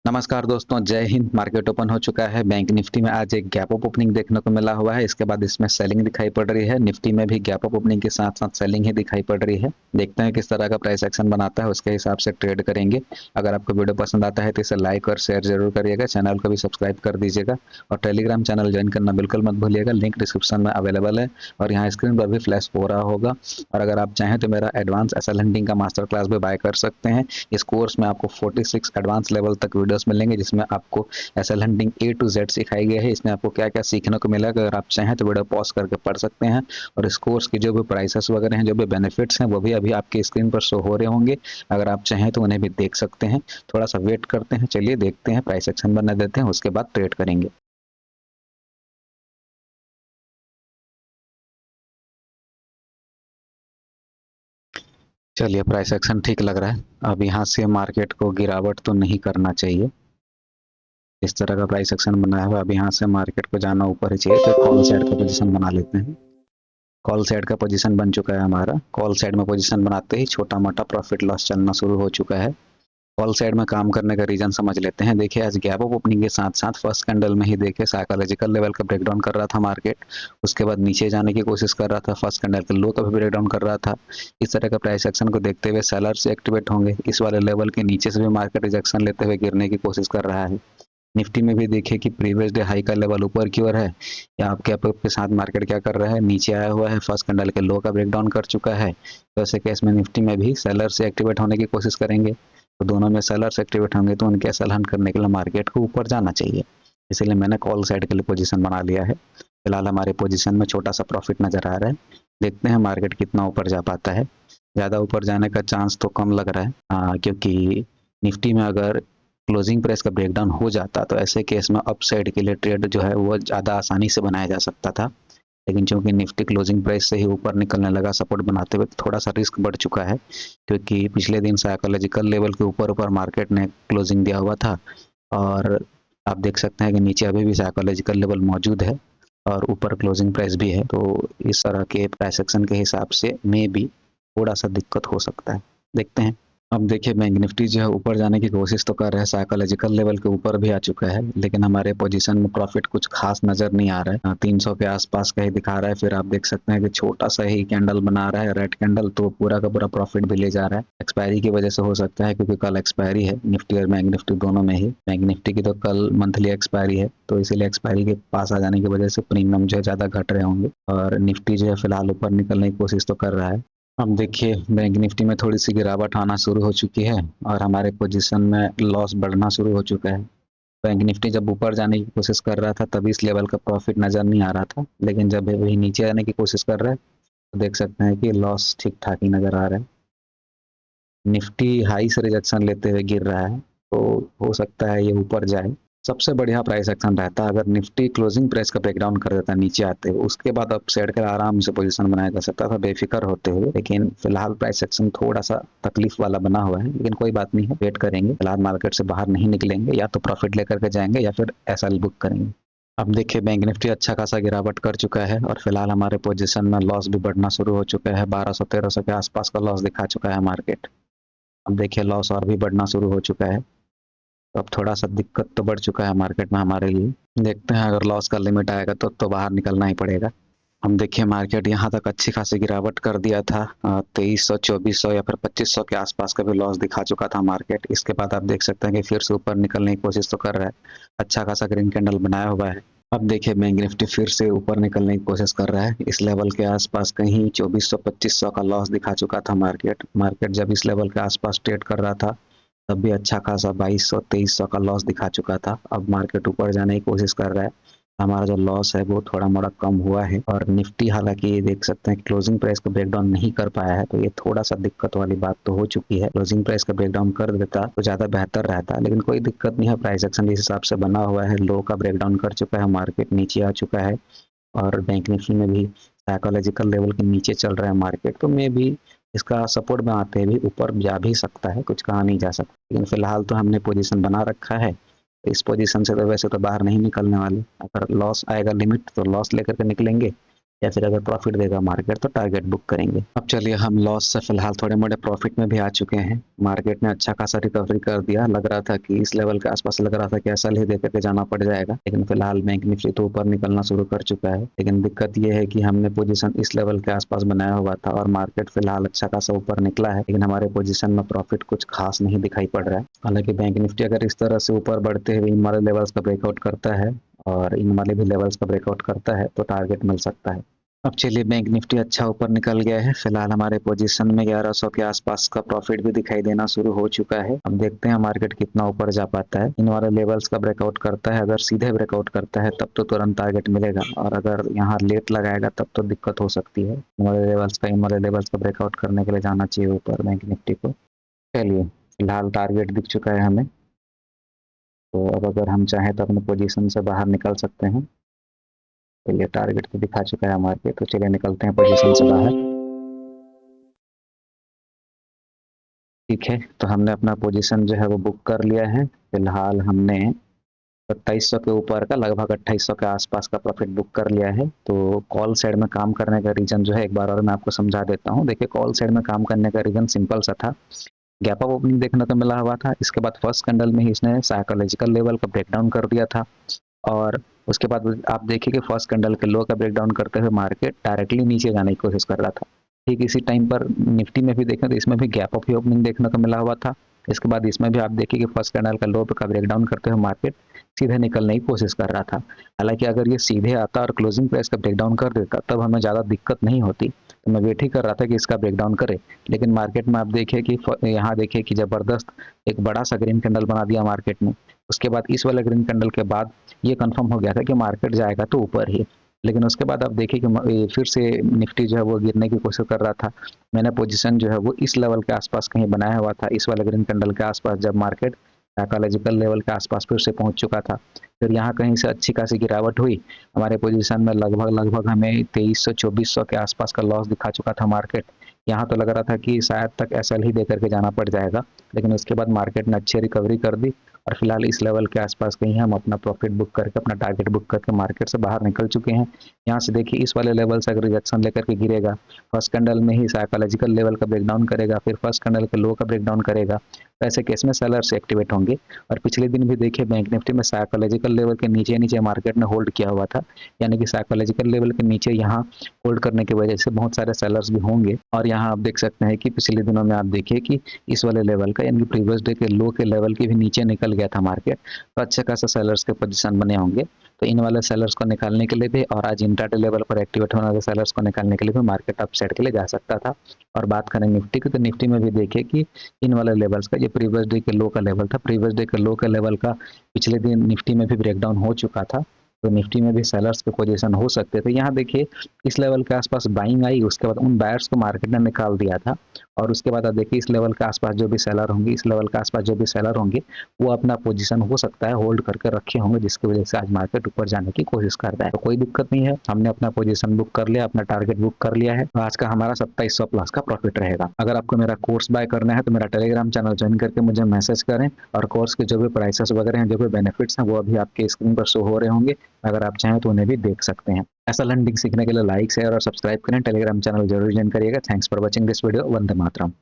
नमस्कार दोस्तों, जय हिंद। मार्केट ओपन हो चुका है। बैंक निफ्टी में आज एक गैप अप ओपनिंग देखने को मिला हुआ है। इसके बाद इसमें सेलिंग दिखाई पड़ रही है। निफ्टी में भी गैप अप ओपनिंग के साथ साथ सेलिंग ही दिखाई पड़ रही है। देखते हैं किस तरह का प्राइस एक्शन बनाता है, उसके हिसाब से ट्रेड करेंगे। अगर आपको वीडियो पसंद आता है तो इसे लाइक और शेयर जरूर करिएगा। चैनल को भी सब्सक्राइब कर दीजिएगा और टेलीग्राम चैनल ज्वाइन करना बिल्कुल मत भूलिएगा। लिंक डिस्क्रिप्शन में अवेलेबल है और यहाँ स्क्रीन पर भी फ्लैश हो रहा होगा। और अगर आप चाहें तो मेरा एडवांस एसएल हंटिंग का मास्टर क्लास भी बाय कर सकते हैं। इस कोर्स में आपको 46 एडवांस लेवल तक वीडियोस मिलेंगे, जिसमें आपको SL hunting A to Z सिखाई गई है। इसमें आपको क्या क्या सीखने को मिलेगा, अगर आप चाहें तो वीडियो पॉज करके पढ़ सकते हैं। और इस कोर्स की जो भी प्राइसेस वगैरह हैं, जो भी बेनिफिट्स हैं, वो भी अभी आपकी स्क्रीन पर शो हो रहे होंगे। अगर आप चाहें तो उन्हें भी देख सकते हैं। थोड़ा सा वेट करते हैं, चलिए देखते हैं, प्राइस एक्शन बनने देते हैं, उसके बाद ट्रेड करेंगे। चलिए, प्राइस एक्शन ठीक लग रहा है। अब यहाँ से मार्केट को गिरावट तो नहीं करना चाहिए। इस तरह का प्राइस एक्शन बना है। अब यहाँ से मार्केट को जाना ऊपर ही चाहिए, तो कॉल साइड का पोजीशन बना लेते हैं। कॉल साइड का पोजीशन बन चुका है हमारा। कॉल साइड में पोजीशन बनाते ही छोटा मोटा प्रॉफिट लॉस चलना शुरू हो चुका है। कॉल साइड में काम करने का रीजन समझ लेते हैं। देखिए, आज गैप अप ओपनिंग के साथ साथ फर्स्ट कैंडल में ही देखिए साइकोलॉजिकल लेवल का ब्रेकडाउन कर रहा था मार्केट। उसके बाद नीचे जाने की कोशिश कर रहा था, फर्स्ट कैंडल के लो का भी ब्रेकडाउन कर रहा था। इस तरह का प्राइस एक्शन को देखते हुए सेलर्स एक्टिवेट होंगे। इस वाले लेवल के नीचे से भी मार्केट रिजेक्शन लेते हुए गिरने की कोशिश कर रहा है। निफ्टी में भी देखिए कि प्रीवियस डे हाई का लेवल ऊपर की ओर है। या आप गैप अप के साथ मार्केट क्या कर रहा है, नीचे आया हुआ है, फर्स्ट कैंडल के लो का ब्रेकडाउन कर चुका है। तो ऐसे केस में निफ्टी में भी सेलर से एक्टिवेट होने की कोशिश करेंगे। तो दोनों में सेलर्स एक्टिवेट होंगे तो उनके एसएल हंट करने के लिए मार्केट को ऊपर जाना चाहिए। इसलिए मैंने कॉल साइड के लिए पोजीशन बना लिया है। फिलहाल हमारे पोजीशन में छोटा सा प्रॉफिट नजर आ रहा है। देखते हैं मार्केट कितना ऊपर जा पाता है। ज़्यादा ऊपर जाने का चांस तो कम लग रहा है, क्योंकि निफ्टी में अगर क्लोजिंग प्राइस का ब्रेकडाउन हो जाता तो ऐसे केस में अपसाइड के लिए ट्रेड जो है वो ज़्यादा आसानी से बनाया जा सकता था। लेकिन चूंकि निफ्टी क्लोजिंग प्राइस से ही ऊपर निकलने लगा सपोर्ट बनाते हुए, तो थोड़ा सा रिस्क बढ़ चुका है। क्योंकि पिछले दिन साइकोलॉजिकल लेवल के ऊपर ऊपर मार्केट ने क्लोजिंग दिया हुआ था। और आप देख सकते हैं कि नीचे अभी भी साइकोलॉजिकल लेवल मौजूद है और ऊपर क्लोजिंग प्राइस भी है। तो इस तरह के प्राइस एक्शन के हिसाब से में भी थोड़ा सा दिक्कत हो सकता है। देखते हैं। अब देखिए, बैंक निफ्टी जो है ऊपर जाने की कोशिश तो कर रहा है, साइकोलॉजिकल लेवल के ऊपर भी आ चुका है, लेकिन हमारे पोजीशन में प्रॉफिट कुछ खास नजर नहीं आ रहा है। 300 के आसपास का ही दिखा रहा है। फिर आप देख सकते हैं कि छोटा सा ही कैंडल बना रहा है, रेड कैंडल, तो पूरा का पूरा प्रॉफिट भी ले जा रहा है। एक्सपायरी की वजह से हो सकता है, क्योंकि कल एक्सपायरी है निफ्टी और बैंक निफ्टी दोनों में ही। बैंक निफ्टी की तो कल मंथली एक्सपायरी है, तो इसीलिए एक्सपायरी के पास आ जाने की वजह से प्रीमियम जो है ज्यादा घट रहे होंगे। और निफ्टी जो है फिलहाल ऊपर निकलने की कोशिश तो कर रहा है। अब देखिए, बैंक निफ्टी में थोड़ी सी गिरावट आना शुरू हो चुकी है और हमारे पोजीशन में लॉस बढ़ना शुरू हो चुका है। बैंक निफ्टी जब ऊपर जाने की कोशिश कर रहा था तभी इस लेवल का प्रॉफिट नजर नहीं आ रहा था, लेकिन जब वही नीचे आने की कोशिश कर रहा है तो देख सकते हैं कि लॉस ठीक ठाक ही नजर आ रहा है। निफ्टी हाई से रिजेक्शन लेते हुए गिर रहा है, तो हो सकता है ये ऊपर जाए। सबसे बढ़िया प्राइस एक्शन रहता है अगर निफ्टी क्लोजिंग प्राइस का ब्रेकडाउन कर देता है नीचे आते हुए, उसके बाद अप साइड कर आराम से पोजीशन बनाया जा सकता था बेफिक्र होते हुए। लेकिन फिलहाल प्राइस एक्शन थोड़ा सा तकलीफ वाला बना हुआ है, लेकिन कोई बात नहीं है, वेट करेंगे। फिलहाल मार्केट से बाहर नहीं निकलेंगे, या तो प्रॉफिट लेकर के जाएंगे या फिर एसएल बुक करेंगे। अब देखिए, बैंक निफ्टी अच्छा खासा गिरावट कर चुका है और फिलहाल हमारे पोजीशन में लॉस भी बढ़ना शुरू हो चुका है। 1200-1300 के आसपास का लॉस दिखा चुका है मार्केट। अब देखिए, लॉस और भी बढ़ना शुरू हो चुका है। तो अब थोड़ा सा दिक्कत तो बढ़ चुका है मार्केट में हमारे लिए। देखते हैं, अगर लॉस का लिमिट आएगा तो बाहर निकलना ही पड़ेगा। हम देखिए, मार्केट यहाँ तक अच्छी खासी गिरावट कर दिया था। 2300, 2400 या फिर 2500 के आसपास का भी लॉस दिखा चुका था मार्केट। इसके बाद आप देख सकते हैं कि फिर से ऊपर निकलने की कोशिश तो कर रहा है। अच्छा खासा ग्रीन कैंडल बनाया हुआ है। अब देखिए, बैंक निफ्टी फिर से ऊपर निकलने की कोशिश कर रहा है। इस लेवल के आसपास कहीं 2400-2500 का लॉस दिखा चुका था मार्केट। मार्केट जब इस लेवल के आसपास ट्रेड कर रहा था तब भी अच्छा खासा 2200-2300 का लॉस दिखा चुका था। अब मार्केट ऊपर जाने की कोशिश कर रहा है। हमारा जो लॉस है वो थोड़ा मोड़ा कम हुआ है। और निफ्टी हालांकि ये देख सकते हैं क्लोजिंग प्राइस का ब्रेकडाउन नहीं कर पाया है, तो ये थोड़ा सा दिक्कत वाली बात तो हो चुकी है। क्लोजिंग प्राइस का ब्रेकडाउन कर देता तो ज्यादा बेहतर रहता, लेकिन कोई दिक्कत नहीं है। प्राइस एक्शन जिस हिसाब से बना हुआ है, लो का ब्रेकडाउन कर चुका है, मार्केट नीचे आ चुका है। और बैंक निफ्टी में भी साइकोलॉजिकल लेवल के नीचे चल रहा है मार्केट, तो मे भी इसका सपोर्ट में आते भी ऊपर जा भी सकता है, कुछ कहा नहीं जा सकता। लेकिन फिलहाल तो हमने पोजीशन बना रखा है। इस पोजीशन से तो वैसे तो बाहर नहीं निकलने वाले। अगर लॉस आएगा लिमिट तो लॉस लेकर के निकलेंगे, या फिर अगर प्रॉफिट देगा मार्केट तो टारगेट बुक करेंगे। अब चलिए हम लॉस से फिलहाल थोड़े मोटे प्रॉफिट में भी आ चुके हैं। मार्केट ने अच्छा खासा रिकवरी कर दिया, लग रहा था कि इस लेवल के आसपास लग रहा था कि ऐसा ही दे करके जाना पड़ जाएगा, लेकिन फिलहाल बैंक निफ्टी तो ऊपर निकलना शुरू कर चुका है। लेकिन दिक्कत ये है कि हमने पोजीशन इस लेवल के आसपास बनाया हुआ था और मार्केट फिलहाल अच्छा खासा ऊपर निकला है, लेकिन हमारे पोजीशन में प्रॉफिट कुछ खास नहीं दिखाई पड़ रहा है। हालांकि बैंक निफ्टी अगर इस तरह से ऊपर बढ़ते हुए इन वाले लेवल्स का ब्रेकआउट करता है और इन वाले भी लेवल्स का ब्रेकआउट करता है तो टारगेट मिल सकता है। अब चलिए बैंक निफ्टी अच्छा ऊपर निकल गया है। फिलहाल हमारे पोजीशन में 1100 के आसपास का प्रॉफिट भी दिखाई देना शुरू हो चुका है। अब देखते हैं मार्केट कितना ऊपर जा पाता है। इन वाले लेवल्स का ब्रेकआउट करता है, अगर सीधे ब्रेकआउट करता है तब तो तुरंत टारगेट मिलेगा, और अगर यहाँ लेट लगाएगा तब तो दिक्कत हो सकती है। इन वाले लेवल्स का ब्रेकआउट करने के लिए जाना चाहिए ऊपर बैंक निफ्टी को। चलिए फिलहाल टारगेट दिख चुका है हमें, तो अब अगर हम चाहें तो अपने पोजीशन से बाहर निकल सकते हैं। चलिए टारगेट तो दिखा चुका है मार्केट, तो चलिए निकलते हैं पोजीशन से बाहर। ठीक है, तो हमने अपना पोजीशन जो है वो बुक कर लिया है। फिलहाल हमने 2700 के ऊपर का लगभग 2800 के आसपास का प्रॉफिट बुक कर लिया है। तो कॉल साइड में काम करने का रीजन जो है एक बार और मैं आपको समझा देता हूँ। देखिए कॉल साइड में काम करने का रीजन सिंपल सा था, गैप अप ओपनिंग देखने को मिला हुआ था, इसके बाद फर्स्ट कैंडल में ही इसने साइकोलॉजिकल लेवल का ब्रेकडाउन कर दिया था, और उसके बाद आप देखिए कि फर्स्ट कैंडल के लो का ब्रेकडाउन करते हुए मार्केट डायरेक्टली नीचे जाने की कोशिश कर रहा था। ठीक इसी टाइम पर निफ्टी में भी देखें तो इसमें भी गैप अप ओपनिंग देखने को मिला हुआ था। इसके बाद इसमें भी आप देखिए कि फर्स्ट कैंडल का लो का ब्रेकडाउन करते हुए मार्केट सीधे निकलने की कोशिश कर रहा था। हालांकि अगर ये सीधे आता और क्लोजिंग प्राइस का ब्रेकडाउन कर देता तब हमें ज़्यादा दिक्कत नहीं होती, तो मैं वेट ही कर रहा था कि इसका ब्रेकडाउन करे। लेकिन मार्केट में आप देखिए कि यहाँ देखिए कि ज़बरदस्त एक बड़ा सा ग्रीन कैंडल बना दिया मार्केट ने। उसके बाद इस वाले ग्रीन कैंडल के बाद ये कंफर्म हो गया था कि मार्केट जाएगा तो ऊपर ही, लेकिन उसके बाद आप देखिए कि फिर से निफ्टी जो है वो गिरने की कोशिश कर रहा था। मैंने पोजीशन जो है वो इस लेवल के आसपास कहीं बनाया हुआ था, इस वाले ग्रीन कैंडल के आसपास, जब मार्केट साइकोलॉजिकल लेवल के आसपास फिर से पहुंच चुका था। फिर यहाँ कहीं से अच्छी खासी गिरावट हुई, हमारे पोजीशन में लगभग हमें 2300-2400 के आसपास का लॉस दिखा चुका था मार्केट। यहाँ तो लग रहा था कि शायद तक एसएल ही दे करके जाना पड़ जाएगा, लेकिन उसके बाद मार्केट ने अच्छी रिकवरी कर दी और फिलहाल इस लेवल के आसपास कहीं हम अपना प्रॉफिट बुक करके, अपना टारगेट बुक करके मार्केट से बाहर निकल चुके हैं। यहाँ से देखिए इस वाले लेवल से अगर रिजेक्शन लेकर के गिरेगा, फर्स्ट कैंडल में ही साइकोलॉजिकल लेवल का ब्रेकडाउन करेगा, फिर फर्स्ट कैंडल के लो का ब्रेकडाउन करेगा, तो ऐसे केस में सेलर्स एक्टिवेट होंगे। और पिछले दिन भी देखिए बैंक निफ्टी में साइकोलॉजिकल लेवल के नीचे नीचे मार्केट ने होल्ड किया हुआ था, यानी कि साइकोलॉजिकल लेवल के नीचे यहाँ होल्ड करने की वजह से बहुत सारे सेलर्स भी होंगे। और यहाँ आप देख सकते हैं कि पिछले दिनों में आप देखिए कि इस वाले लेवल का, यानी कि प्रीवियस डे के लो के लेवल के भी नीचे निकल गया था मार्केट, तो अच्छे खासा सेलर्स के पोजीशन बने होंगे। तो इन वाले सेलर्स को निकालने के लिए भी और आज इंट्राडे लेवल पर एक्टिवेट होने वाले सेलर्स को निकालने के लिए भी मार्केट अपसाइड के लिए जा सकता था। और बात करें निफ्टी की, तो निफ्टी में भी देखिए कि इन वाले लेवल्स का, ये प्रीवियस डे के लो का लेवल था, प्रीवियस डे के लो के लेवल का पिछले दिन निफ्टी में भी ब्रेकडाउन हो चुका था, तो निफ्टी में भी सेलर्स के पोजीशन हो सकते थे। यहाँ देखिए इस लेवल के आसपास बाइंग आई, उसके बाद उन बायर्स को मार्केट ने निकाल दिया था, और उसके बाद आप देखिए इस लेवल के आसपास जो भी सेलर होंगे, इस लेवल के आसपास जो भी सेलर होंगे वो अपना पोजीशन हो सकता है होल्ड करके रखे होंगे, जिसकी वजह से आज मार्केट ऊपर जाने की कोशिश कर रहा है। तो कोई दिक्कत नहीं है, हमने अपना पोजीशन बुक कर लिया, अपना टारगेट बुक कर लिया है, तो आज का हमारा 2700 प्लस का प्रॉफिट रहेगा। अगर आपको मेरा कोर्स बाय करना है तो मेरा टेलीग्राम चैनल ज्वाइन करके मुझे मैसेज करें, और कोर्स के जो भी प्राइसेस वगैरह हैं, जो भी बेनिफिट्स हैं, वो अभी आपके स्क्रीन पर शो हो रहे होंगे, अगर आप चाहें तो उन्हें भी देख सकते हैं। ऐसा लर्निंग सीखने के लिए लाइक शेयर और सब्सक्राइब करें, टेलीग्राम चैनल जरूर ज्वाइन करिएगा। Thanks for watching this video. Vande Mataram.